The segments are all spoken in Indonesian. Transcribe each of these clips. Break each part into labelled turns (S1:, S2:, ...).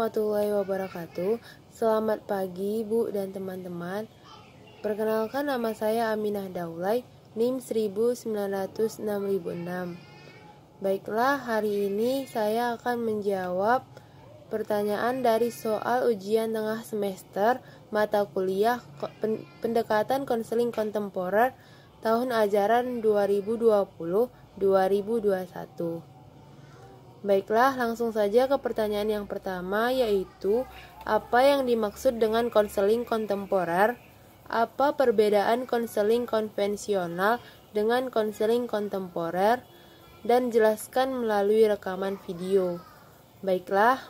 S1: warahmatullahi wabarakatuh. Selamat pagi Bu dan teman-teman. Perkenalkan, nama saya Aminah Daulay, NIM 1906006. Baiklah, hari ini saya akan menjawab pertanyaan dari soal ujian tengah semester mata kuliah pendekatan konseling kontemporer tahun ajaran 2020-2021. Baiklah, langsung saja ke pertanyaan yang pertama, yaitu apa yang dimaksud dengan konseling kontemporer? Apa perbedaan konseling konvensional dengan konseling kontemporer? Dan jelaskan melalui rekaman video. Baiklah,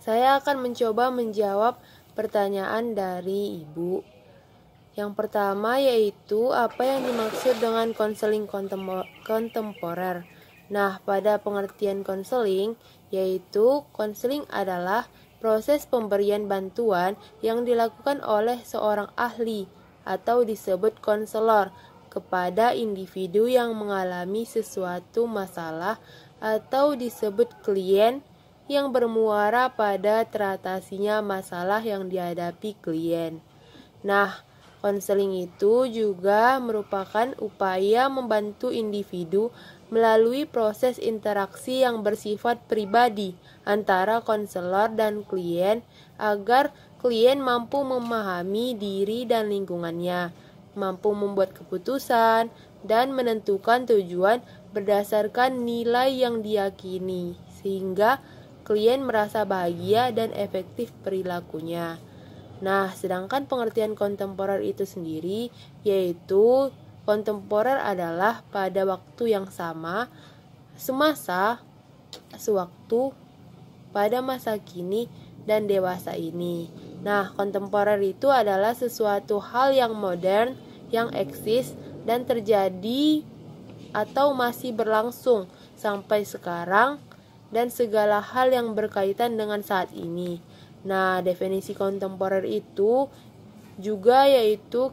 S1: saya akan mencoba menjawab pertanyaan dari Ibu. Yang pertama yaitu apa yang dimaksud dengan konseling kontemporer? Nah, pada pengertian konseling, yaitu konseling adalah proses pemberian bantuan yang dilakukan oleh seorang ahli atau disebut konselor kepada individu yang mengalami sesuatu masalah atau disebut klien yang bermuara pada teratasinya masalah yang dihadapi klien. Nah, konseling itu juga merupakan upaya membantu individu melalui proses interaksi yang bersifat pribadi antara konselor dan klien agar klien mampu memahami diri dan lingkungannya, mampu membuat keputusan, dan menentukan tujuan berdasarkan nilai yang diyakini, sehingga klien merasa bahagia dan efektif perilakunya. Nah, sedangkan pengertian kontemporer itu sendiri, yaitu kontemporer adalah pada waktu yang sama, semasa, sewaktu, pada masa kini, dan dewasa ini. Nah, kontemporer itu adalah sesuatu hal yang modern, yang eksis, dan terjadi atau masih berlangsung sampai sekarang, dan segala hal yang berkaitan dengan saat ini. Nah, definisi kontemporer itu juga yaitu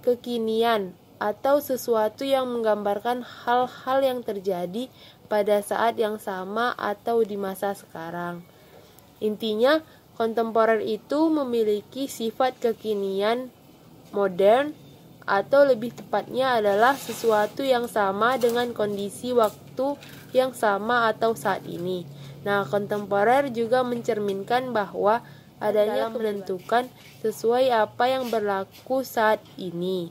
S1: kekinian atau sesuatu yang menggambarkan hal-hal yang terjadi pada saat yang sama atau di masa sekarang. Intinya, kontemporer itu memiliki sifat kekinian modern, atau lebih tepatnya adalah sesuatu yang sama dengan kondisi waktu yang sama atau saat ini. Nah, kontemporer juga mencerminkan bahwa adanya menentukan sesuai apa yang berlaku saat ini.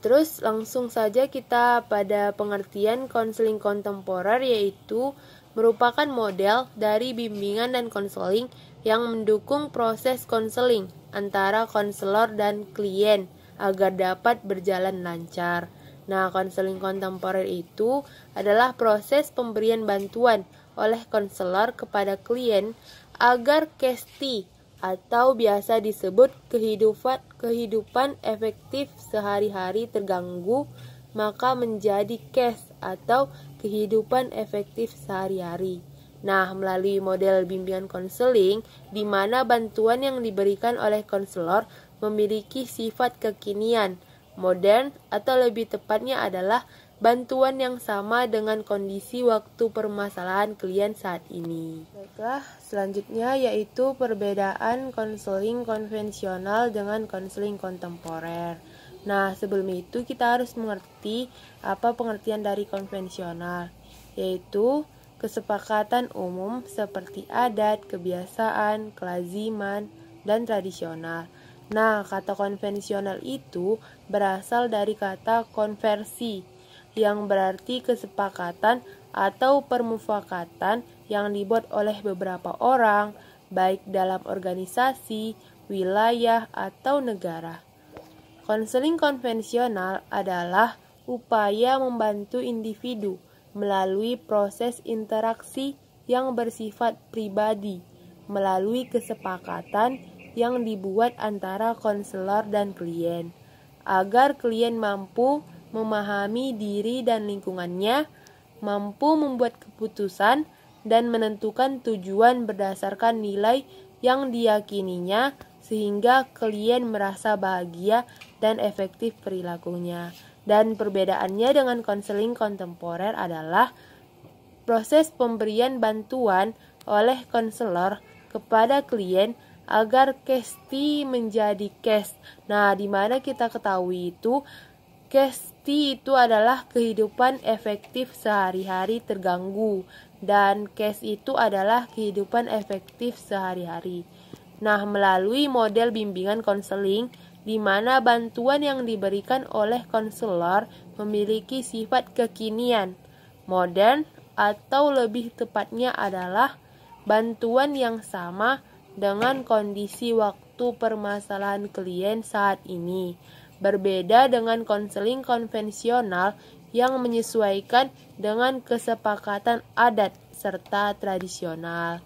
S1: Terus langsung saja kita pada pengertian konseling kontemporer, yaitu merupakan model dari bimbingan dan konseling yang mendukung proses konseling antara konselor dan klien agar dapat berjalan lancar. Nah, konseling kontemporer itu adalah proses pemberian bantuan oleh konselor kepada klien agar kesti atau biasa disebut kehidupan efektif sehari-hari terganggu, maka menjadi case atau kehidupan efektif sehari-hari. Nah, melalui model bimbingan konseling, di mana bantuan yang diberikan oleh konselor memiliki sifat kekinian, modern, atau lebih tepatnya adalah bantuan yang sama dengan kondisi waktu permasalahan klien saat ini. Baiklah, selanjutnya yaitu perbedaan konseling konvensional dengan konseling kontemporer. Nah, sebelum itu kita harus mengerti apa pengertian dari konvensional, yaitu kesepakatan umum seperti adat, kebiasaan, kelaziman, dan tradisional. Nah, kata konvensional itu berasal dari kata konversi, yang berarti kesepakatan atau permufakatan yang dibuat oleh beberapa orang, baik dalam organisasi, wilayah, atau negara. Konseling konvensional adalah upaya membantu individu melalui proses interaksi yang bersifat pribadi, melalui kesepakatan yang dibuat antara konselor dan klien, agar klien mampu memahami diri dan lingkungannya, mampu membuat keputusan, dan menentukan tujuan berdasarkan nilai yang diyakininya, sehingga klien merasa bahagia dan efektif perilakunya. Dan perbedaannya dengan konseling kontemporer adalah proses pemberian bantuan oleh konselor kepada klien agar CASTI menjadi CAST. Nah, di mana kita ketahui itu CASTI itu adalah kehidupan efektif sehari-hari terganggu dan CAST itu adalah kehidupan efektif sehari-hari. Nah, melalui model bimbingan konseling di mana bantuan yang diberikan oleh konselor memiliki sifat kekinian, modern, atau lebih tepatnya adalah bantuan yang sama dengan kondisi waktu permasalahan klien saat ini, berbeda dengan konseling konvensional yang menyesuaikan dengan kesepakatan adat serta tradisional.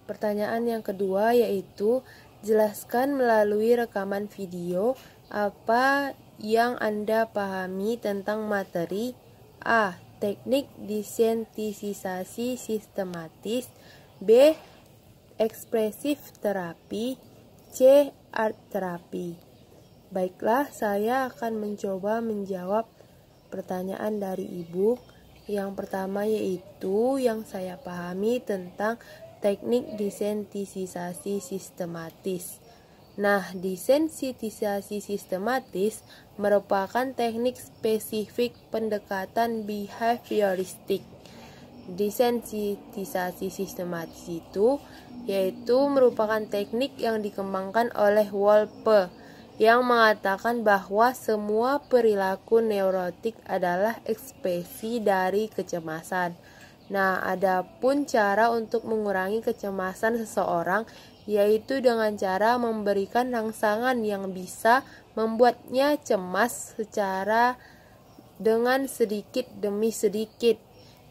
S1: Pertanyaan yang kedua yaitu, jelaskan melalui rekaman video apa yang Anda pahami tentang materi A. Teknik desensitisasi sistematis, B. Ekspresif terapi, C. Art terapi. Baiklah, saya akan mencoba menjawab pertanyaan dari Ibu. Yang pertama yaitu yang saya pahami tentang teknik desensitisasi sistematis. Nah, desensitisasi sistematis merupakan teknik spesifik pendekatan behavioristik. Desensitisasi sistematis itu yaitu merupakan teknik yang dikembangkan oleh Wolpe yang mengatakan bahwa semua perilaku neurotik adalah ekspresi dari kecemasan. Nah, adapun cara untuk mengurangi kecemasan seseorang yaitu dengan cara memberikan rangsangan yang bisa membuatnya cemas secara dengan sedikit demi sedikit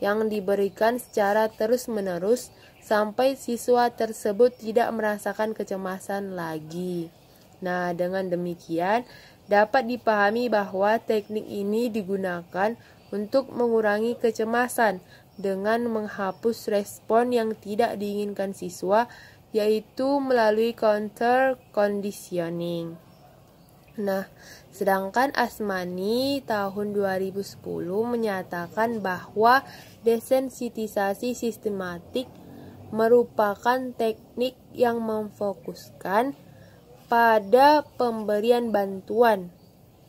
S1: yang diberikan secara terus-menerus sampai siswa tersebut tidak merasakan kecemasan lagi. Nah, dengan demikian dapat dipahami bahwa teknik ini digunakan untuk mengurangi kecemasan dengan menghapus respon yang tidak diinginkan siswa, yaitu melalui counter conditioning. Nah, sedangkan Asmani tahun 2010 menyatakan bahwa desensitisasi sistematik merupakan teknik yang memfokuskan pada pemberian bantuan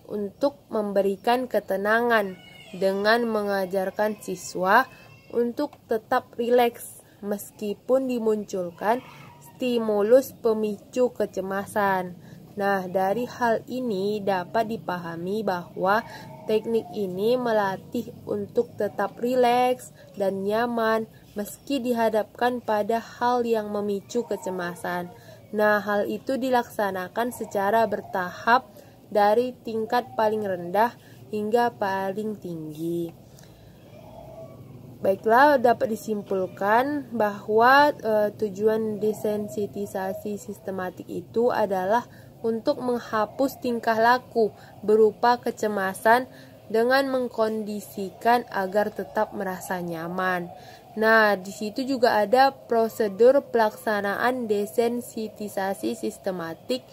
S1: untuk memberikan ketenangan dengan mengajarkan siswa untuk tetap rileks meskipun dimunculkan stimulus pemicu kecemasan. Nah, dari hal ini dapat dipahami bahwa teknik ini melatih untuk tetap rileks dan nyaman meski dihadapkan pada hal yang memicu kecemasan. Nah, hal itu dilaksanakan secara bertahap dari tingkat paling rendah hingga paling tinggi. Baiklah, dapat disimpulkan bahwa tujuan desensitisasi sistematik itu adalah untuk menghapus tingkah laku berupa kecemasan dengan mengkondisikan agar tetap merasa nyaman. Nah, di situ juga ada prosedur pelaksanaan desensitisasi sistematik,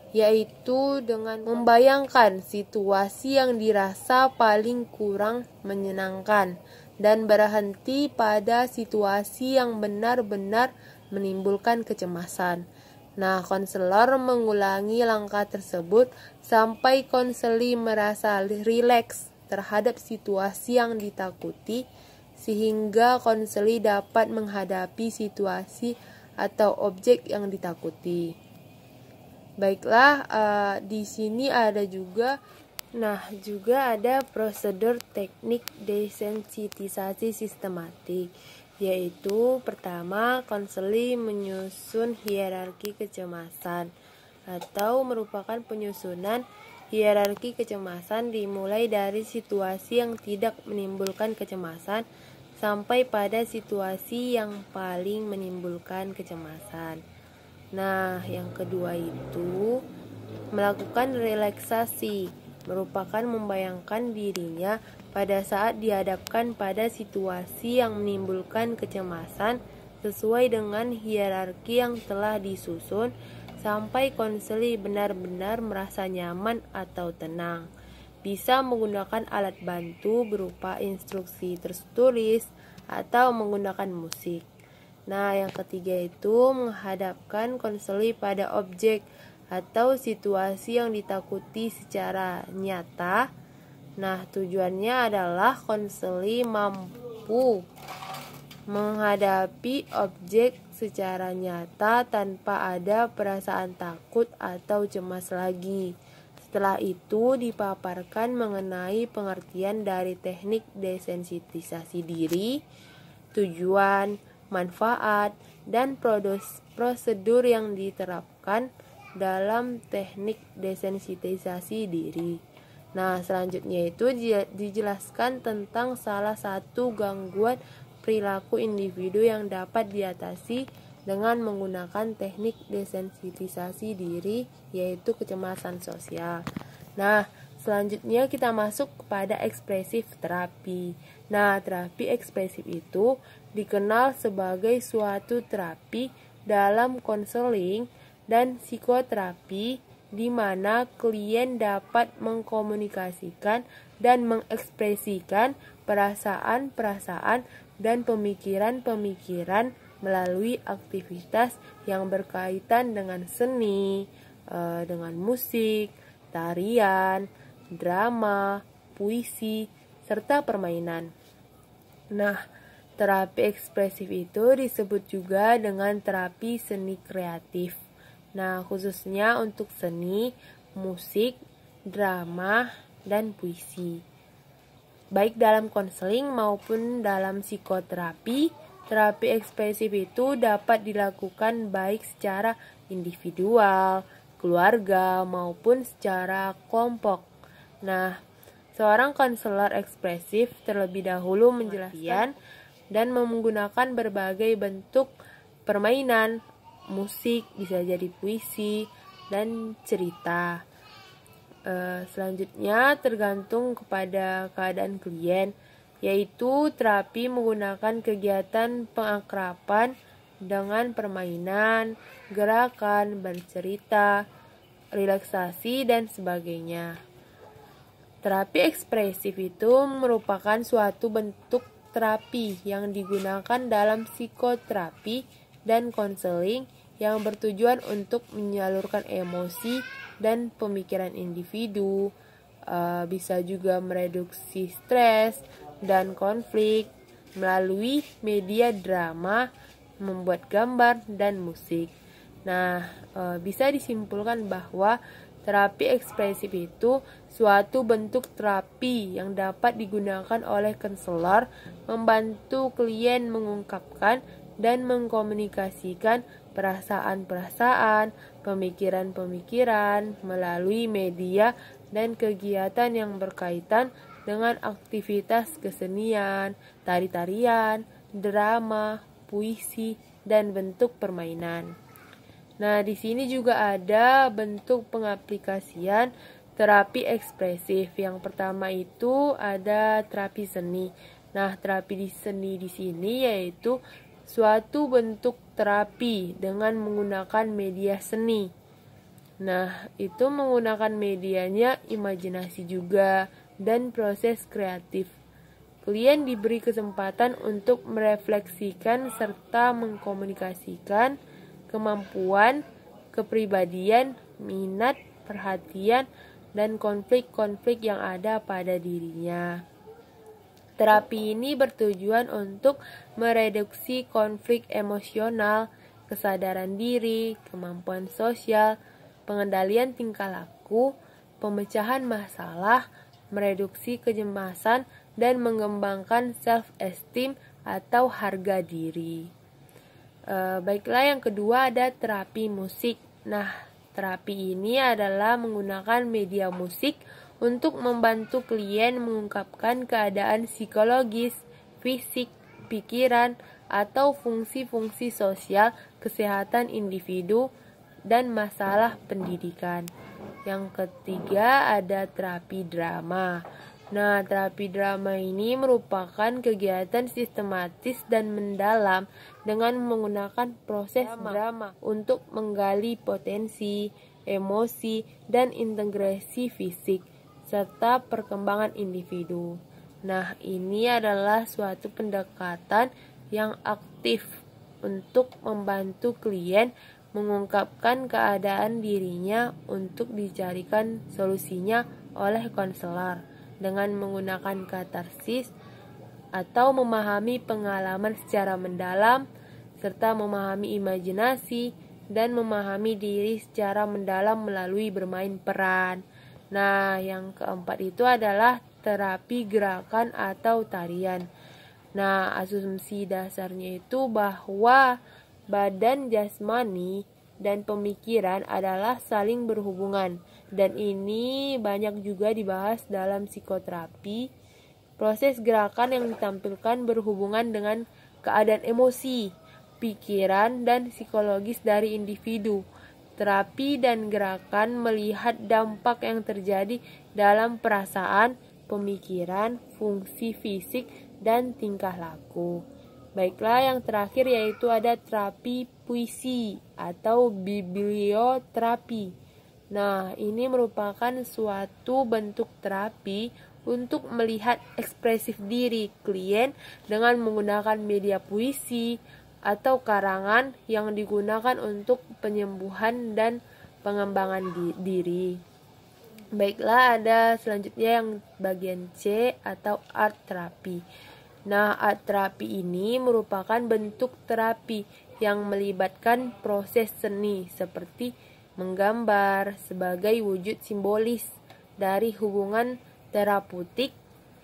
S1: yaitu dengan membayangkan situasi yang dirasa paling kurang menyenangkan dan berhenti pada situasi yang benar-benar menimbulkan kecemasan. Nah, konselor mengulangi langkah tersebut sampai konseli merasa rileks terhadap situasi yang ditakuti, sehingga konseli dapat menghadapi situasi atau objek yang ditakuti. Baiklah, di sini ada juga ada prosedur teknik desensitisasi sistematik, yaitu pertama, konseli menyusun hierarki kecemasan atau merupakan penyusunan hierarki kecemasan dimulai dari situasi yang tidak menimbulkan kecemasan sampai pada situasi yang paling menimbulkan kecemasan. Nah, yang kedua itu melakukan relaksasi, merupakan membayangkan dirinya pada saat dihadapkan pada situasi yang menimbulkan kecemasan sesuai dengan hierarki yang telah disusun sampai konseli benar-benar merasa nyaman atau tenang. bisa menggunakan alat bantu berupa instruksi tertulis atau menggunakan musik. Nah, yang ketiga itu menghadapkan konseli pada objek atau situasi yang ditakuti secara nyata. Nah, tujuannya adalah konseli mampu menghadapi objek secara nyata tanpa ada perasaan takut atau cemas lagi. Setelah itu dipaparkan mengenai pengertian dari teknik desensitisasi diri, tujuan, manfaat, dan prosedur yang diterapkan dalam teknik desensitisasi diri. Nah, selanjutnya itu dijelaskan tentang salah satu gangguan perilaku individu yang dapat diatasi dengan menggunakan teknik desensitisasi diri, yaitu kecemasan sosial. Nah, selanjutnya kita masuk kepada ekspresif terapi. Nah, terapi ekspresif itu dikenal sebagai suatu terapi dalam konseling dan psikoterapi di mana klien dapat mengkomunikasikan dan mengekspresikan perasaan-perasaan dan pemikiran-pemikiran melalui aktivitas yang berkaitan dengan seni, dengan musik, tarian, drama, puisi, serta permainan. Nah, terapi ekspresif itu disebut juga dengan terapi seni kreatif. Nah, khususnya untuk seni, musik, drama, dan puisi. Baik dalam konseling maupun dalam psikoterapi, terapi ekspresif itu dapat dilakukan baik secara individual, keluarga, maupun secara kelompok. Nah, seorang konselor ekspresif terlebih dahulu menjelaskan dan menggunakan berbagai bentuk permainan, musik, bisa jadi puisi, dan cerita. Selanjutnya tergantung kepada keadaan klien, yaitu terapi menggunakan kegiatan pengakraban dengan permainan, gerakan, bercerita, relaksasi, dan sebagainya. Terapi ekspresif itu merupakan suatu bentuk terapi yang digunakan dalam psikoterapi dan konseling yang bertujuan untuk menyalurkan emosi dan pemikiran individu, bisa juga mereduksi stres dan konflik melalui media drama, membuat gambar, dan musik. Nah, bisa disimpulkan bahwa terapi ekspresif itu suatu bentuk terapi yang dapat digunakan oleh konselor membantu klien mengungkapkan dan mengkomunikasikan perasaan-perasaan, pemikiran-pemikiran melalui media dan kegiatan yang berkaitan dengan aktivitas kesenian, tari-tarian, drama, puisi, dan bentuk permainan. Nah, di sini juga ada bentuk pengaplikasian terapi ekspresif. Yang pertama itu ada terapi seni. Nah, terapi seni di sini yaitu suatu bentuk terapi dengan menggunakan media seni. Nah, itu menggunakan medianya imajinasi juga dan proses kreatif. Klien diberi kesempatan untuk merefleksikan serta mengkomunikasikan kemampuan, kepribadian, minat, perhatian, dan konflik-konflik yang ada pada dirinya. Terapi ini bertujuan untuk mereduksi konflik emosional, kesadaran diri, kemampuan sosial, pengendalian tingkah laku, pemecahan masalah, mereduksi kecemasan, dan mengembangkan self-esteem atau harga diri. Baiklah, yang kedua ada terapi musik. Nah, terapi ini adalah menggunakan media musik untuk membantu klien mengungkapkan keadaan psikologis, fisik, pikiran, atau fungsi-fungsi sosial, kesehatan individu, dan masalah pendidikan. Yang ketiga ada terapi drama. Nah, terapi drama ini merupakan kegiatan sistematis dan mendalam dengan menggunakan proses drama untuk menggali potensi, emosi, dan integrasi fisik, serta perkembangan individu. Nah, ini adalah suatu pendekatan yang aktif untuk membantu klien mengungkapkan keadaan dirinya untuk dicarikan solusinya oleh konselor dengan menggunakan katarsis atau memahami pengalaman secara mendalam, serta memahami imajinasi dan memahami diri secara mendalam melalui bermain peran. Nah, yang keempat itu adalah terapi gerakan atau tarian. Nah, asumsi dasarnya itu bahwa badan jasmani dan pemikiran adalah saling berhubungan, dan ini banyak juga dibahas dalam psikoterapi. Proses gerakan yang ditampilkan berhubungan dengan keadaan emosi, pikiran, dan psikologis dari individu. Terapi dan gerakan melihat dampak yang terjadi dalam perasaan, pemikiran, fungsi fisik, dan tingkah laku. Baiklah, yang terakhir yaitu ada terapi puisi atau biblioterapi. Nah, ini merupakan suatu bentuk terapi untuk melihat ekspresif diri klien dengan menggunakan media puisi atau karangan yang digunakan untuk penyembuhan dan pengembangan diri. Baiklah, ada selanjutnya yang bagian C atau art terapi. Nah, art terapi ini merupakan bentuk terapi yang melibatkan proses seni seperti menggambar sebagai wujud simbolis dari hubungan terapeutik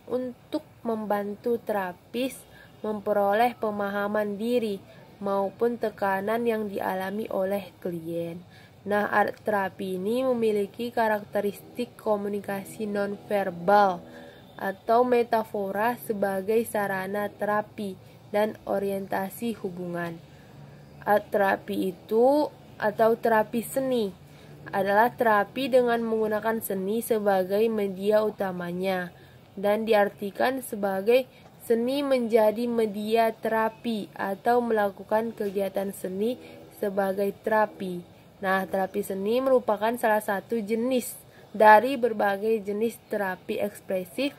S1: untuk membantu terapis memperoleh pemahaman diri maupun tekanan yang dialami oleh klien. Nah, art terapi ini memiliki karakteristik komunikasi nonverbal atau metafora sebagai sarana terapi dan orientasi hubungan. Art terapi itu atau terapi seni adalah terapi dengan menggunakan seni sebagai media utamanya dan diartikan sebagai seni menjadi media terapi atau melakukan kegiatan seni sebagai terapi. Nah, terapi seni merupakan salah satu jenis dari berbagai jenis terapi ekspresif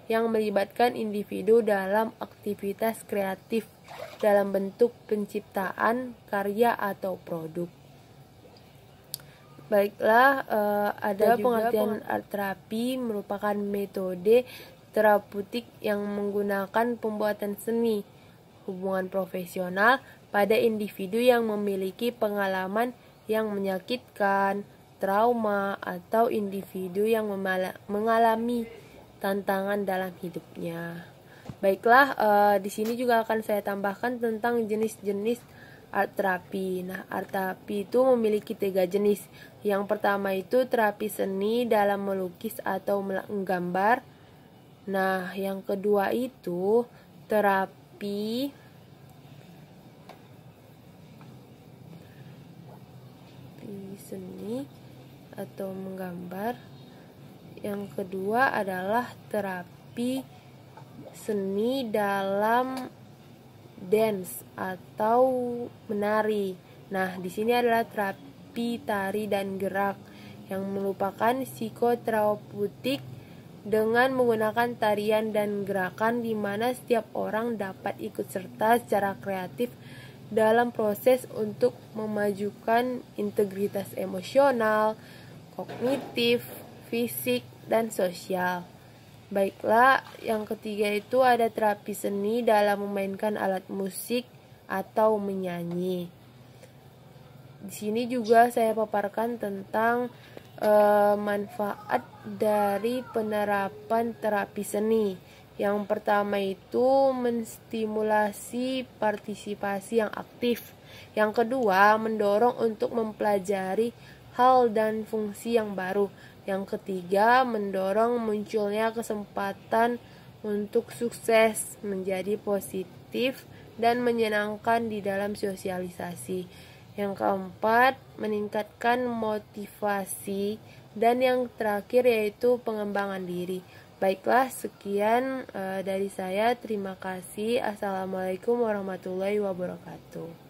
S1: yang melibatkan individu dalam aktivitas kreatif dalam bentuk penciptaan karya atau produk. Baiklah, ada pengertian art terapi merupakan metode terapeutik yang menggunakan pembuatan seni hubungan profesional pada individu yang memiliki pengalaman yang menyakitkan, trauma, atau individu yang mengalami tantangan dalam hidupnya. Baiklah, di sini juga akan saya tambahkan tentang jenis-jenis art terapi. Nah, art terapi itu memiliki 3 jenis. Yang pertama itu terapi seni dalam melukis atau menggambar. Nah, yang kedua itu terapi seni atau menggambar. Yang kedua adalah terapi seni dalam dance atau menari. Nah, di sini adalah terapi tari dan gerak yang merupakan psikoterapeutik dengan menggunakan tarian dan gerakan di mana setiap orang dapat ikut serta secara kreatif dalam proses untuk memajukan integritas emosional, kognitif, fisik, dan sosial. Baiklah, yang ketiga itu ada terapi seni dalam memainkan alat musik atau menyanyi. Di sini juga saya paparkan tentang manfaat dari penerapan terapi seni. Yang pertama itu menstimulasi partisipasi yang aktif. Yang kedua, mendorong untuk mempelajari hal dan fungsi yang baru. Yang ketiga, mendorong munculnya kesempatan untuk sukses, menjadi positif, dan menyenangkan di dalam sosialisasi. Yang keempat, meningkatkan motivasi. Dan yang terakhir yaitu pengembangan diri. Baiklah, sekian dari saya. Terima kasih. Assalamualaikum warahmatullahi wabarakatuh.